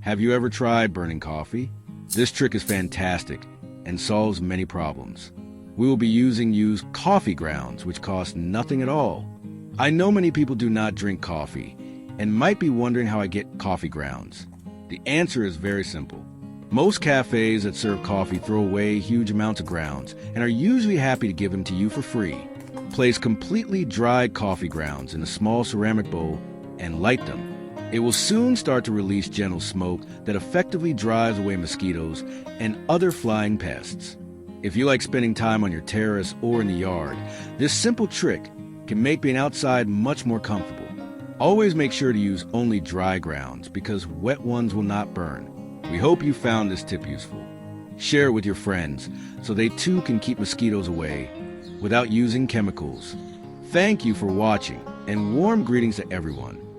Have you ever tried burning coffee? This trick is fantastic and solves many problems. We will be using used coffee grounds, which cost nothing at all. I know many people do not drink coffee and might be wondering how I get coffee grounds. The answer is very simple. Most cafes that serve coffee throw away huge amounts of grounds and are usually happy to give them to you for free. Place completely dried coffee grounds in a small ceramic bowl and light them. It will soon start to release gentle smoke that effectively drives away mosquitoes and other flying pests. If you like spending time on your terrace or in the yard, this simple trick can make being outside much more comfortable. Always make sure to use only dry grounds because wet ones will not burn. We hope you found this tip useful. Share it with your friends so they too can keep mosquitoes away without using chemicals. Thank you for watching and warm greetings to everyone.